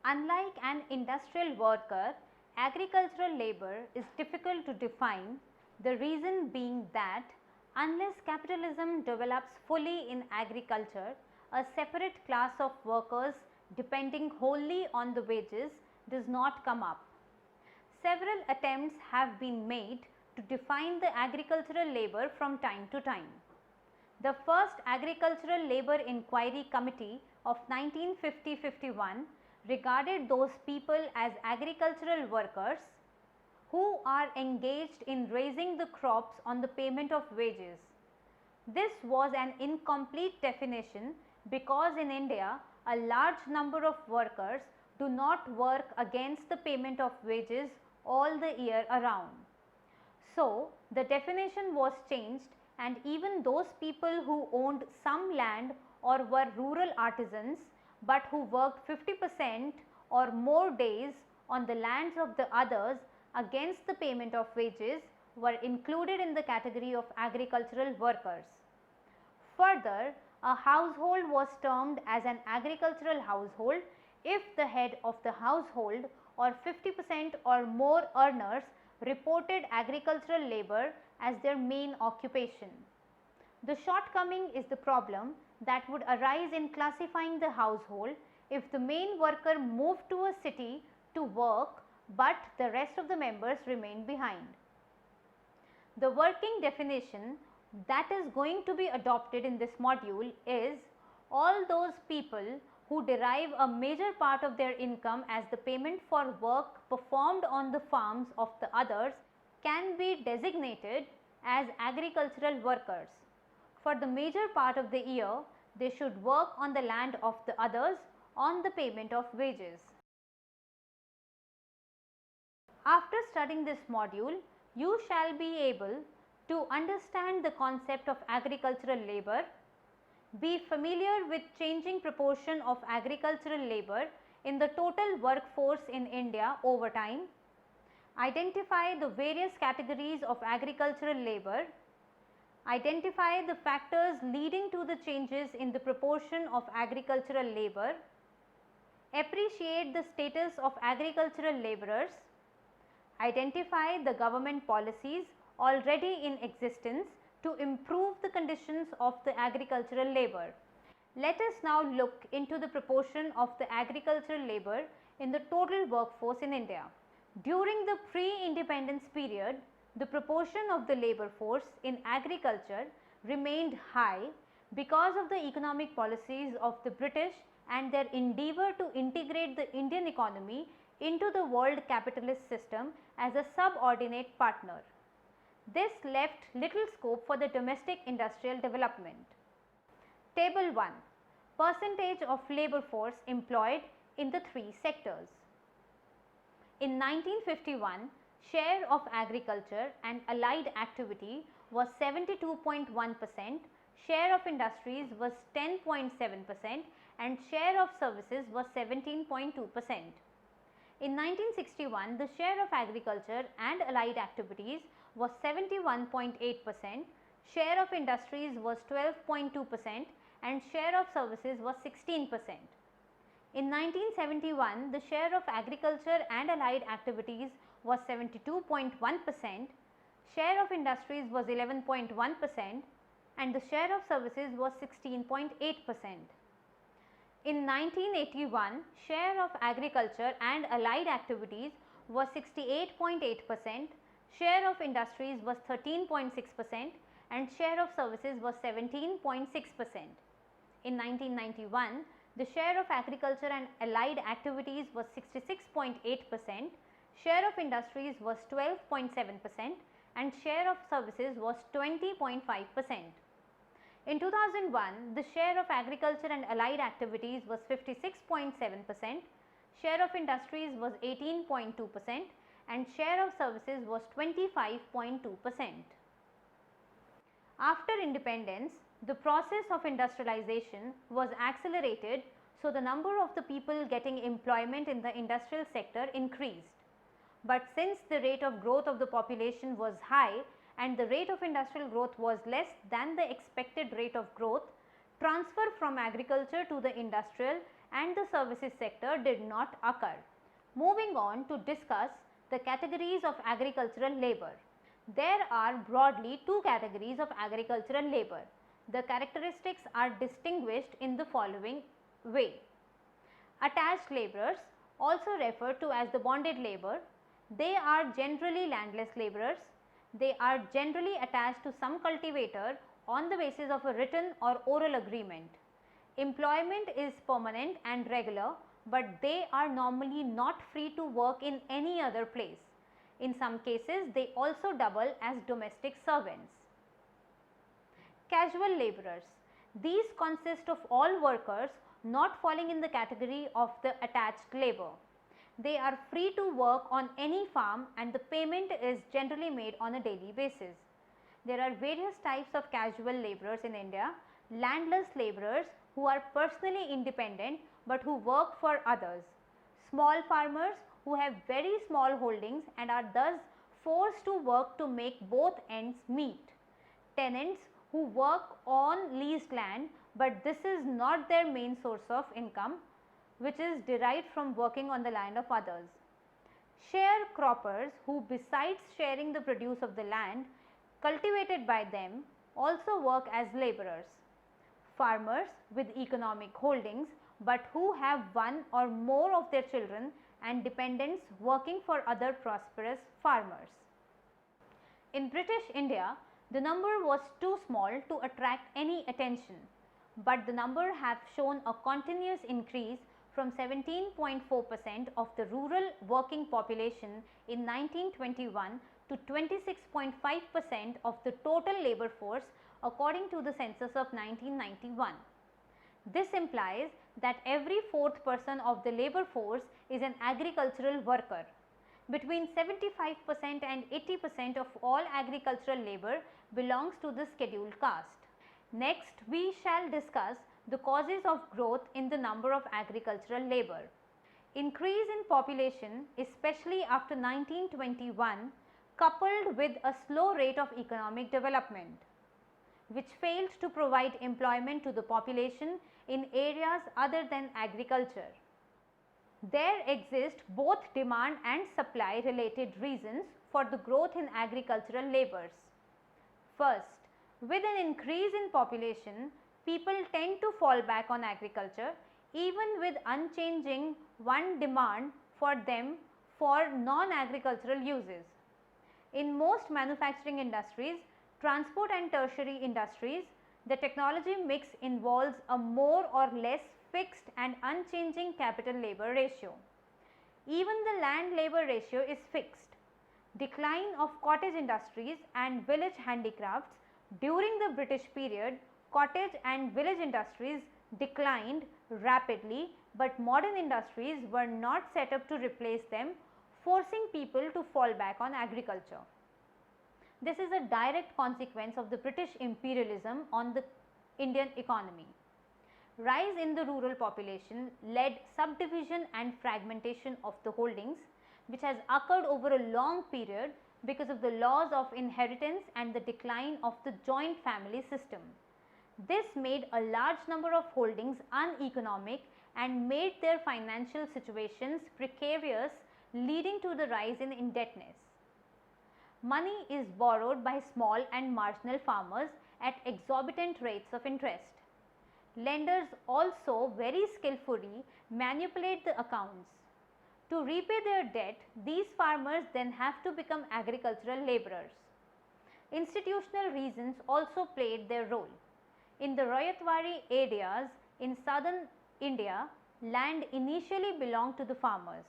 Unlike an industrial worker, agricultural labor is difficult to define, the reason being that unless capitalism develops fully in agriculture, a separate class of workers depending wholly on the wages does not come up. Several attempts have been made to define the agricultural labor from time to time. The first Agricultural Labor Inquiry Committee of 1950-51 regarded those people as agricultural workers who are engaged in raising the crops on the payment of wages. This was an incomplete definition because in India a large number of workers do not work against the payment of wages all the year around. So, the definition was changed and even those people who owned some land or were rural artisans, but who worked 50% or more days on the lands of the others against the payment of wages were included in the category of agricultural workers. Further, a household was termed as an agricultural household if the head of the household or 50% or more earners reported agricultural labor as their main occupation. The shortcoming is the problem that would arise in classifying the household if the main worker moved to a city to work, but the rest of the members remained behind. The working definition that is going to be adopted in this module is all those people who derive a major part of their income as the payment for work performed on the farms of the others can be designated as agricultural workers. For the major part of the year, they should work on the land of the others on the payment of wages. After studying this module, you shall be able to understand the concept of agricultural labor, be familiar with changing proportion of agricultural labor in the total workforce in India over time, identify the various categories of agricultural labor, identify the factors leading to the changes in the proportion of agricultural labor, appreciate the status of agricultural laborers, identify the government policies already in existence to improve the conditions of the agricultural labor. Let us now look into the proportion of the agricultural labor in the total workforce in India. During the pre-independence period, the proportion of the labor force in agriculture remained high because of the economic policies of the British and their endeavour to integrate the Indian economy into the world capitalist system as a subordinate partner. This left little scope for the domestic industrial development. Table 1. Percentage of labor force employed in the three sectors. In 1951, share of agriculture and allied activity was 72.1%, share of industries was 10.7% and share of services was 17.2%. In 1961, the share of agriculture and allied activities was 71.8%, share of industries was 12.2% and share of services was 16%. In 1971, the share of agriculture and allied activities was 72.1%, share of industries was 11.1% and the share of services was 16.8%. In 1981, share of agriculture and allied activities was 68.8%, share of industries was 13.6% and share of services was 17.6%. In 1991, the share of agriculture and allied activities was 66.8%, share of industries was 12.7% and share of services was 20.5%. In 2001, the share of agriculture and allied activities was 56.7%, share of industries was 18.2% and share of services was 25.2%. After independence, the process of industrialization was accelerated, so the number of the people getting employment in the industrial sector increased. But since the rate of growth of the population was high and the rate of industrial growth was less than the expected rate of growth, transfer from agriculture to the industrial and the services sector did not occur. Moving on to discuss the categories of agricultural labor. There are broadly two categories of agricultural labor. The characteristics are distinguished in the following way. Attached laborers, also referred to as the bonded labor, they are generally landless laborers. They are generally attached to some cultivator on the basis of a written or oral agreement. Employment is permanent and regular, but they are normally not free to work in any other place. In some cases, they also double as domestic servants. Casual laborers. These consist of all workers not falling in the category of the attached labor. They are free to work on any farm and the payment is generally made on a daily basis. There are various types of casual laborers in India. Landless laborers who are personally independent but who work for others. Small farmers who have very small holdings and are thus forced to work to make both ends meet. Tenants who work on leased land but this is not their main source of income, which is derived from working on the land of others. Sharecroppers who besides sharing the produce of the land cultivated by them also work as laborers. Farmers with economic holdings but who have one or more of their children and dependents working for other prosperous farmers. In British India, the number was too small to attract any attention, but the number have shown a continuous increase from 17.4% of the rural working population in 1921 to 26.5% of the total labor force according to the census of 1991. This implies that every fourth person of the labor force is an agricultural worker. Between 75% and 80% of all agricultural labor belongs to the scheduled caste. Next, we shall discuss the causes of growth in the number of agricultural labor. Increase in population, especially after 1921, coupled with a slow rate of economic development, which failed to provide employment to the population in areas other than agriculture. There exist both demand and supply related reasons for the growth in agricultural labors. First, with an increase in population, people tend to fall back on agriculture even with unchanging one demand for them for non-agricultural uses. In most manufacturing industries, transport and tertiary industries, the technology mix involves a more or less fixed and unchanging capital labor ratio. Even the land labor ratio is fixed. Decline of cottage industries and village handicrafts. During the British period, cottage and village industries declined rapidly, but modern industries were not set up to replace them, forcing people to fall back on agriculture. This is a direct consequence of the British imperialism on the Indian economy. Rise in the rural population led subdivision and fragmentation of the holdings, which has occurred over a long period because of the laws of inheritance and the decline of the joint family system. This made a large number of holdings uneconomic and made their financial situations precarious, leading to the rise in indebtedness. Money is borrowed by small and marginal farmers at exorbitant rates of interest. Lenders also very skillfully manipulate the accounts. To repay their debt, these farmers then have to become agricultural laborers. Institutional reasons also played their role. In the Royatwari areas in southern India, land initially belonged to the farmers,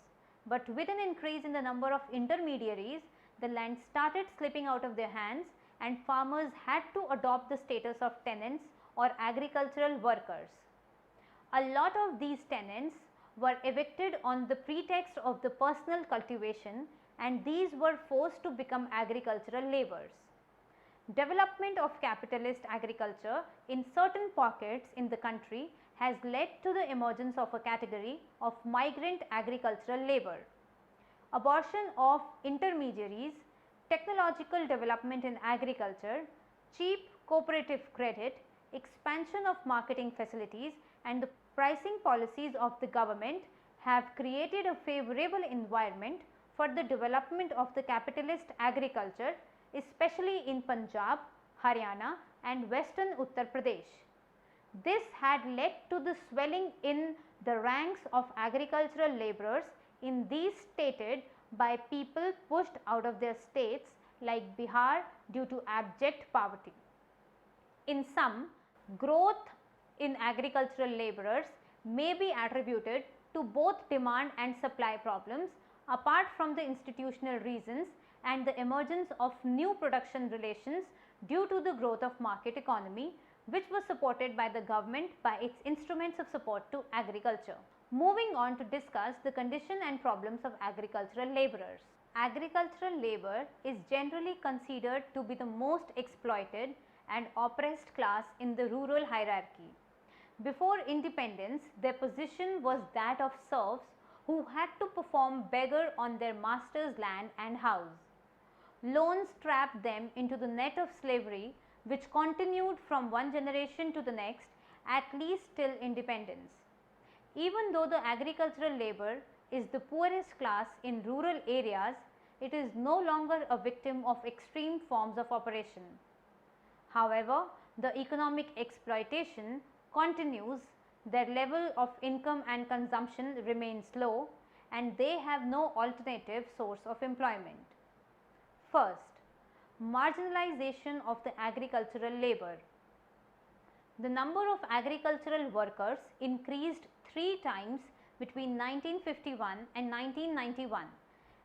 but with an increase in the number of intermediaries, the land started slipping out of their hands and farmers had to adopt the status of tenants or agricultural workers. A lot of these tenants were evicted on the pretext of the personal cultivation and these were forced to become agricultural laborers. Development of capitalist agriculture in certain pockets in the country has led to the emergence of a category of migrant agricultural labor. Abortion of intermediaries, technological development in agriculture, cheap cooperative credit, expansion of marketing facilities and the Pricing policies of the government have created a favorable environment for the development of the capitalist agriculture, especially in Punjab, Haryana and western Uttar Pradesh. This had led to the swelling in the ranks of agricultural laborers in these stated by people pushed out of their states like Bihar due to abject poverty. In sum, growth in agricultural laborers may be attributed to both demand and supply problems apart from the institutional reasons and the emergence of new production relations due to the growth of market economy, which was supported by the government by its instruments of support to agriculture. Moving on to discuss the condition and problems of agricultural laborers. Agricultural labor is generally considered to be the most exploited and oppressed class in the rural hierarchy. Before independence, their position was that of serfs who had to perform beggar on their master's land and house. Loans trapped them into the net of slavery, which continued from one generation to the next at least till independence. Even though the agricultural labor is the poorest class in rural areas, it is no longer a victim of extreme forms of oppression. However, the economic exploitation continues, their level of income and consumption remains low, and they have no alternative source of employment. First, marginalization of the agricultural labor. The number of agricultural workers increased 3 times between 1951 and 1991.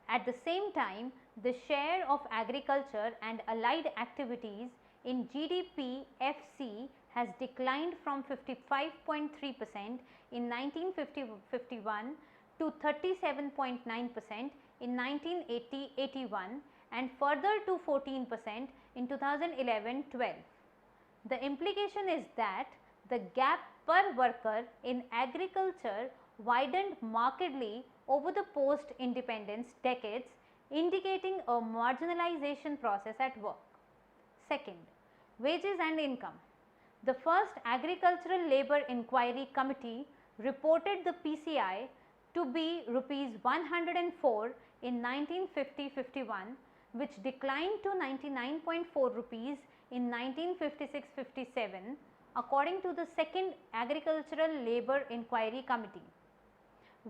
At the same time, the share of agriculture and allied activities in GDP FC has declined from 55.3% in 1951 to 37.9% in 1980-81 and further to 14% in 2011-12. The implication is that the gap per worker in agriculture widened markedly over the post-independence decades, indicating a marginalization process at work. Second, wages and income. The first Agricultural Labour Inquiry Committee reported the PCI to be rupees 104 in 1950-51, which declined to 99.4 rupees in 1956-57 according to the second Agricultural Labour Inquiry Committee.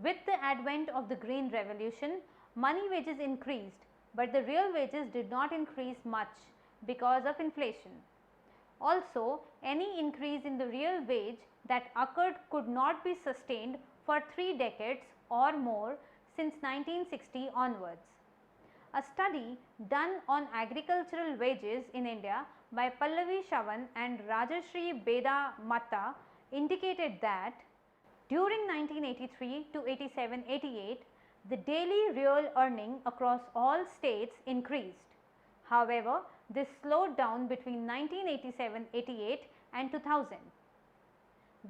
With the advent of the Green Revolution, money wages increased, but the real wages did not increase much because of inflation. Also, any increase in the real wage that occurred could not be sustained for 3 decades or more since 1960 onwards. A study done on agricultural wages in India by Pallavi Shavan and Rajashri Beda Matta indicated that during 1983 to 87-88, the daily real earning across all states increased. However, this slowed down between 1987-88 and 2000.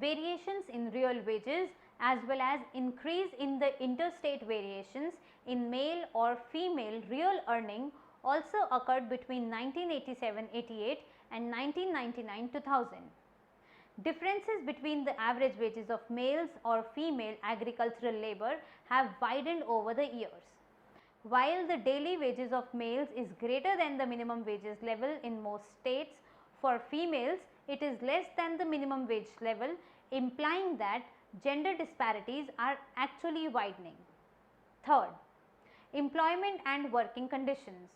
Variations in real wages as well as increase in the interstate variations in male or female real earning also occurred between 1987-88 and 1999-2000. Differences between the average wages of males or female agricultural labor have widened over the years. While the daily wages of males is greater than the minimum wages level in most states, for females it is less than the minimum wage level, implying that gender disparities are actually widening. Third, employment and working conditions.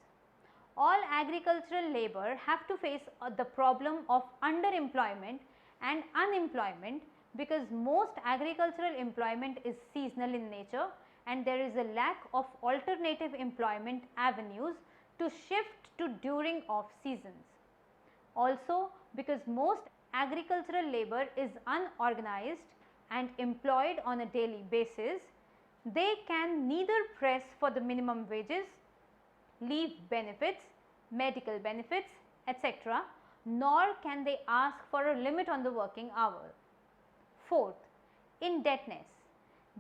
All agricultural labor have to face the problem of underemployment and unemployment because most agricultural employment is seasonal in nature and there is a lack of alternative employment avenues to shift to during off seasons. Also, because most agricultural labor is unorganized and employed on a daily basis, they can neither press for the minimum wages, leave benefits, medical benefits, etc., nor can they ask for a limit on the working hour. Fourth, indebtedness.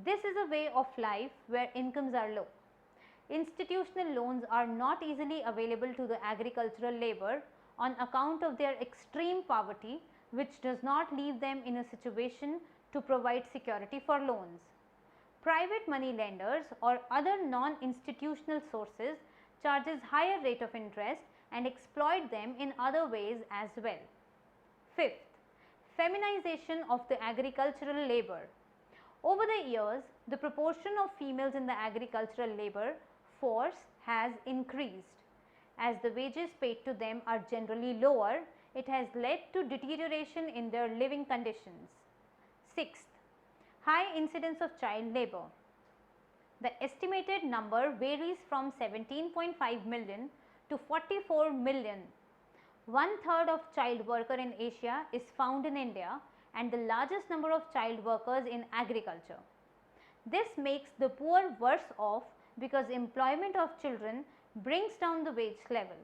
This is a way of life where incomes are low. Institutional loans are not easily available to the agricultural labor on account of their extreme poverty, which does not leave them in a situation to provide security for loans. Private money lenders or other non-institutional sources charges higher rate of interest and exploit them in other ways as well. Fifth, feminization of the agricultural labor. Over the years, the proportion of females in the agricultural labor force has increased. As the wages paid to them are generally lower, it has led to deterioration in their living conditions. Sixth, high incidence of child labor. The estimated number varies from 17.5 million to 44 million. One third of child worker in Asia is found in India and the largest number of child workers in agriculture. This makes the poor worse off because employment of children brings down the wage level.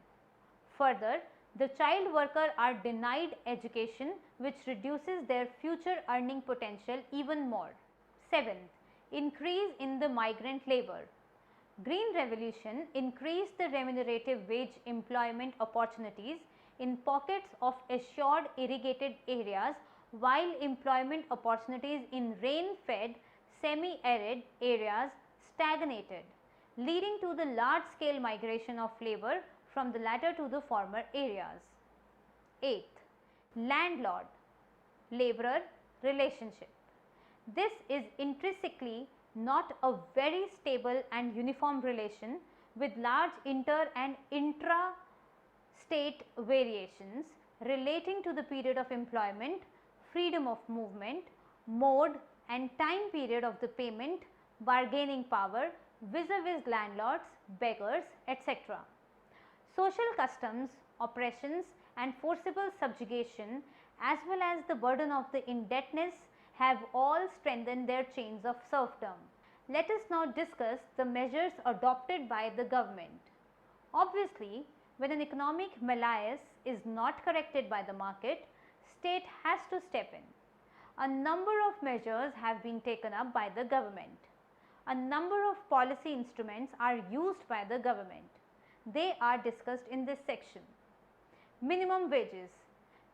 Further, the child worker are denied education which reduces their future earning potential even more. Seventh, increase in the migrant labor. Green Revolution increased the remunerative wage employment opportunities in pockets of assured irrigated areas while employment opportunities in rain-fed semi-arid areas stagnated, leading to the large-scale migration of labor from the latter to the former areas. Eighth, landlord-laborer relationship. This is intrinsically not a very stable and uniform relation with large inter and intra-state variations relating to the period of employment, freedom of movement, mode and time period of the payment, bargaining power vis-a-vis landlords, beggars, etc. Social customs, oppressions and forcible subjugation as well as the burden of the indebtedness have all strengthened their chains of serfdom. Let us now discuss the measures adopted by the government. Obviously, when an economic malaise is not corrected by the market, state has to step in. A number of measures have been taken up by the government. A number of policy instruments are used by the government. They are discussed in this section. Minimum wages.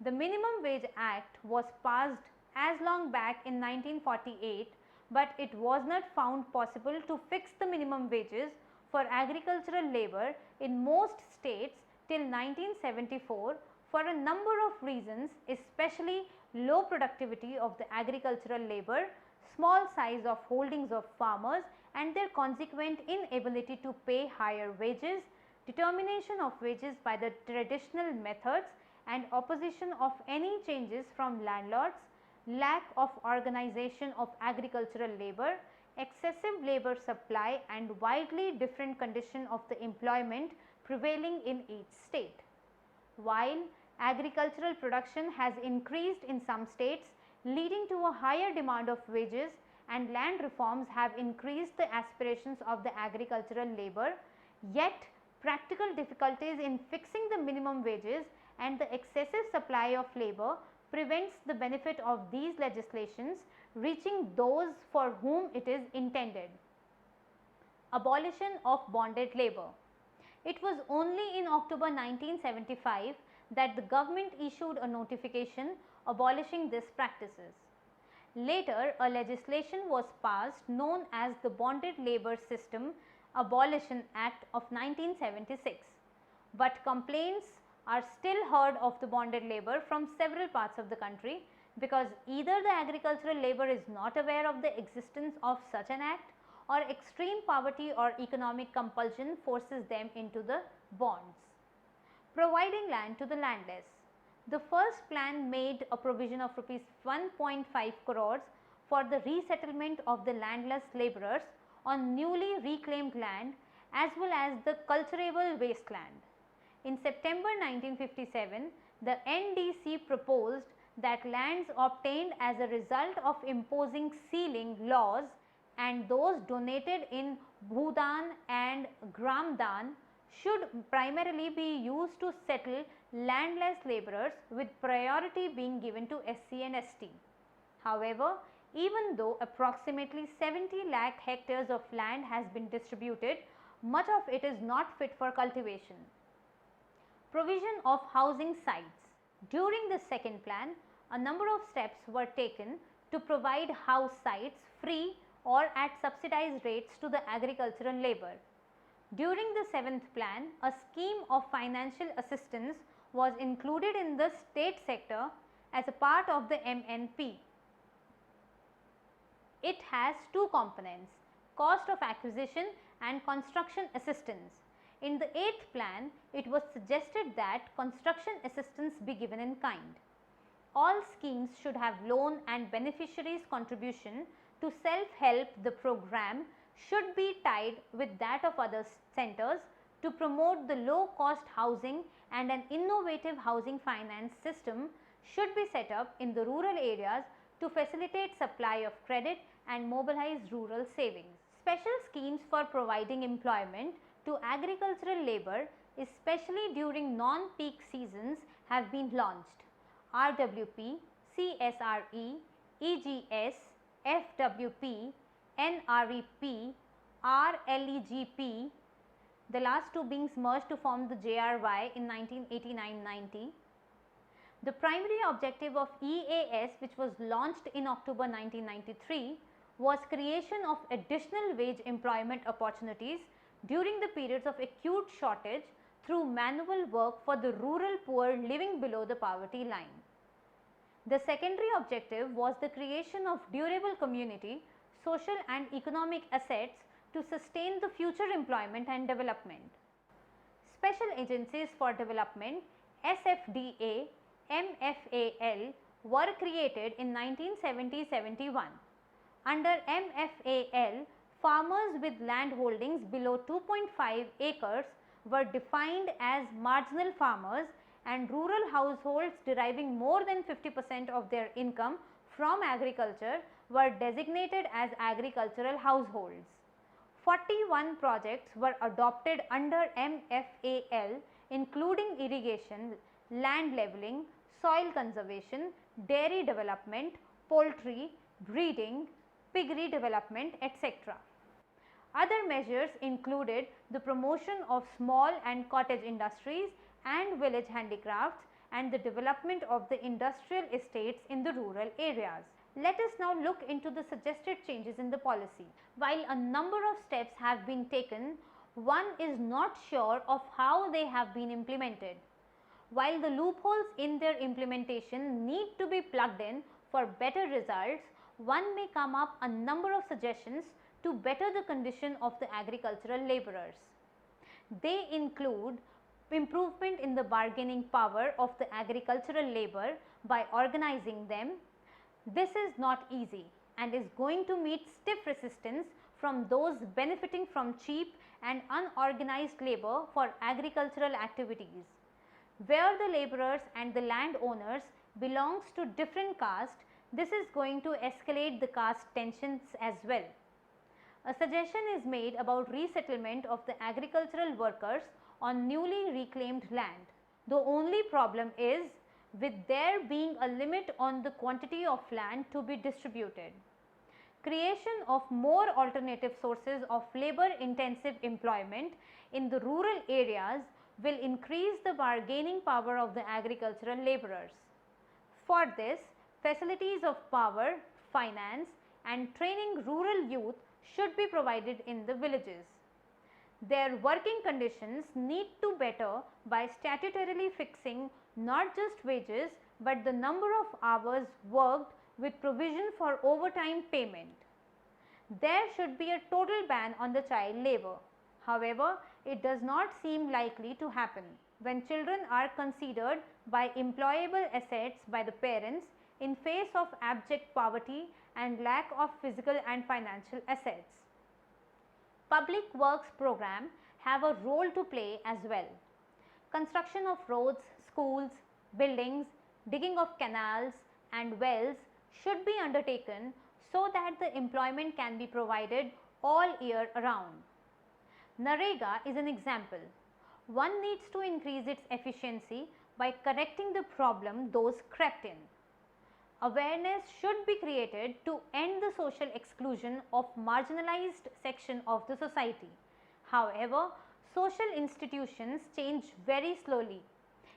The Minimum Wage Act was passed as long back in 1948, but it was not found possible to fix the minimum wages for agricultural labor in most states till 1974 for a number of reasons, especially low productivity of the agricultural labor, small size of holdings of farmers and their consequent inability to pay higher wages, determination of wages by the traditional methods and opposition of any changes from landlords, lack of organization of agricultural labor, excessive labor supply and widely different condition of the employment prevailing in each state. While agricultural production has increased in some states leading to a higher demand of wages and land reforms have increased the aspirations of the agricultural labor, yet practical difficulties in fixing the minimum wages and the excessive supply of labor prevents the benefit of these legislations reaching those for whom it is intended. Abolition of bonded labor. It was only in October 1975 that the government issued a notification abolishing these practices. Later, a legislation was passed known as the Bonded Labor System Abolition Act of 1976, but complaints are still heard of the bonded labor from several parts of the country because either the agricultural labor is not aware of the existence of such an act or extreme poverty or economic compulsion forces them into the bonds. Providing land to the landless. The first plan made a provision of rupees 1.5 crores for the resettlement of the landless laborers on newly reclaimed land as well as the cultivable wasteland. In September 1957, the NDC proposed that lands obtained as a result of imposing sealing laws and those donated in Bhudan and Gramdan should primarily be used to settle landless laborers with priority being given to SC and ST. However, even though approximately 70 lakh hectares of land has been distributed, much of it is not fit for cultivation. Provision of housing sites. During the second plan, a number of steps were taken to provide house sites free or at subsidized rates to the agricultural labor. During the 7th plan, a scheme of financial assistance was included in the state sector as a part of the MNP. It has two components, cost of acquisition and construction assistance. In the 8th plan, it was suggested that construction assistance be given in kind. All schemes should have loan and beneficiaries' contribution to self-help. The program should be tied with that of other centers to promote the low cost housing, and an innovative housing finance system should be set up in the rural areas to facilitate supply of credit and mobilize rural savings. Special schemes for providing employment to agricultural labor, especially during non-peak seasons, have been launched. RWP, CSRE, EGS, FWP, NREP, RLEGP, the last two being merged to form the JRY in 1989-90. The primary objective of EAS, which was launched in October 1993, was creation of additional wage employment opportunities during the periods of acute shortage through manual work for the rural poor living below the poverty line. The secondary objective was the creation of durable community, social and economic assets to sustain the future employment and development. Special Agencies for Development SFDA, MFAL were created in 1970-71. Under MFAL, farmers with land holdings below 2.5 acres were defined as marginal farmers, and rural households deriving more than 50% of their income from agriculture were designated as agricultural households. 41 projects were adopted under MFAL, including irrigation, land leveling, soil conservation, dairy development, poultry, breeding, piggery development, etc. Other measures included the promotion of small and cottage industries and village handicrafts and the development of the industrial estates in the rural areas. Let us now look into the suggested changes in the policy. While a number of steps have been taken, one is not sure of how they have been implemented. While the loopholes in their implementation need to be plugged in for better results, one may come up a number of suggestions to better the condition of the agricultural laborers. They include improvement in the bargaining power of the agricultural labor by organizing them. This is not easy and is going to meet stiff resistance from those benefiting from cheap and unorganized labor for agricultural activities. Where the laborers and the landowners belongs to different caste, this is going to escalate the caste tensions as well. A suggestion is made about resettlement of the agricultural workers on newly reclaimed land. The only problem is with there being a limit on the quantity of land to be distributed. Creation of more alternative sources of labor intensive employment in the rural areas will increase the bargaining power of the agricultural laborers. For this, facilities of power, finance and training rural youth should be provided in the villages. Their working conditions need to better by statutorily fixing not just wages but the number of hours worked with provision for overtime payment. There should be a total ban on the child labor. However, it does not seem likely to happen when children are considered by employable assets by the parents in face of abject poverty and lack of physical and financial assets. Public works program have a role to play as well. Construction of roads, schools, buildings, digging of canals and wells should be undertaken so that the employment can be provided all year around. NREGA is an example. One needs to increase its efficiency by correcting the problem those crept in. Awareness should be created to end the social exclusion of marginalized section of the society. However, social institutions change very slowly.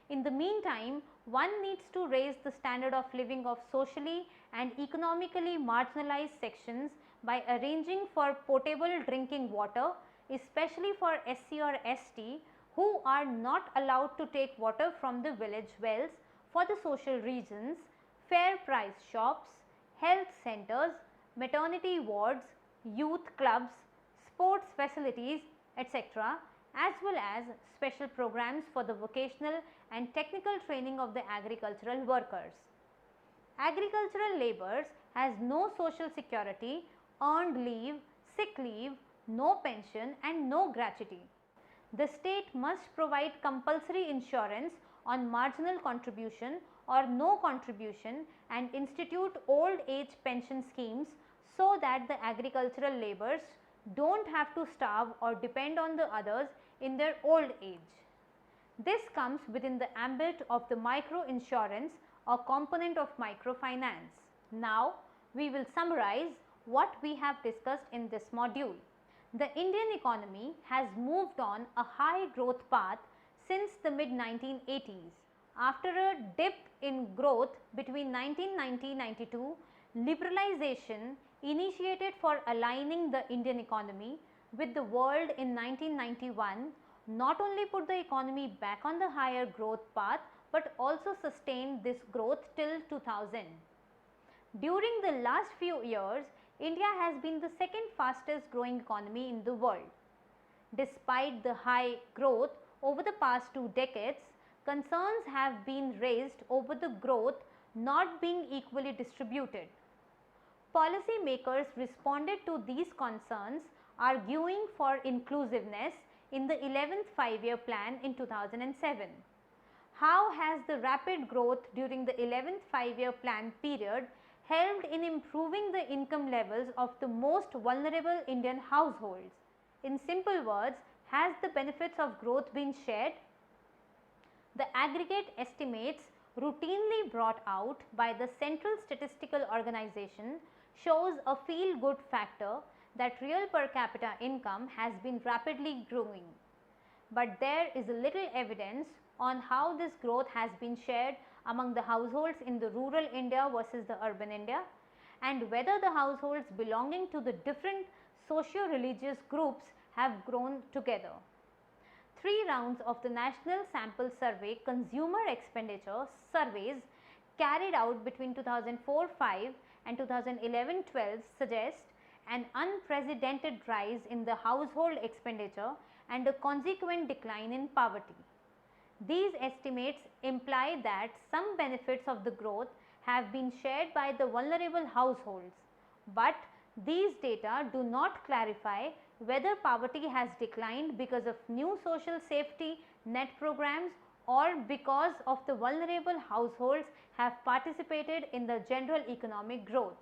In the meantime, one needs to raise the standard of living of socially and economically marginalized sections by arranging for potable drinking water, especially for SC or ST who are not allowed to take water from the village wells for the social reasons, fair price shops, health centers, maternity wards, youth clubs, sports facilities, etc., as well as special programs for the vocational and technical training of the agricultural workers. Agricultural labours has no social security, earned leave, sick leave, no pension and no gratuity. The state must provide compulsory insurance on marginal contribution or no contribution and institute old age pension schemes so that the agricultural labourers do not have to starve or depend on the others in their old age. This comes within the ambit of the micro insurance or component of microfinance. Now, we will summarize what we have discussed in this module. The Indian economy has moved on a high growth path since the mid 1980s. After a dip in growth between 1990-92, liberalization initiated for aligning the Indian economy with the world in 1991 not only put the economy back on the higher growth path, but also sustained this growth till 2000. During the last few years, India has been the second fastest growing economy in the world. Despite the high growth over the past 2 decades, concerns have been raised over the growth not being equally distributed. Policy makers responded to these concerns, arguing for inclusiveness in the 11th 5-year plan in 2007. How has the rapid growth during the 11th 5-year plan period helped in improving the income levels of the most vulnerable Indian households? In simple words, has the benefits of growth been shared? The aggregate estimates routinely brought out by the Central Statistical Organization shows a feel-good factor that real per capita income has been rapidly growing. But there is little evidence on how this growth has been shared among the households in the rural India versus the urban India, and whether the households belonging to the different socio-religious groups have grown together. 3 rounds of the National Sample Survey Consumer Expenditure surveys carried out between 2004-05 and 2011-12 suggest an unprecedented rise in the household expenditure and a consequent decline in poverty. These estimates imply that some benefits of the growth have been shared by the vulnerable households, but these data do not clarify whether poverty has declined because of new social safety net programs or because of the vulnerable households have participated in the general economic growth.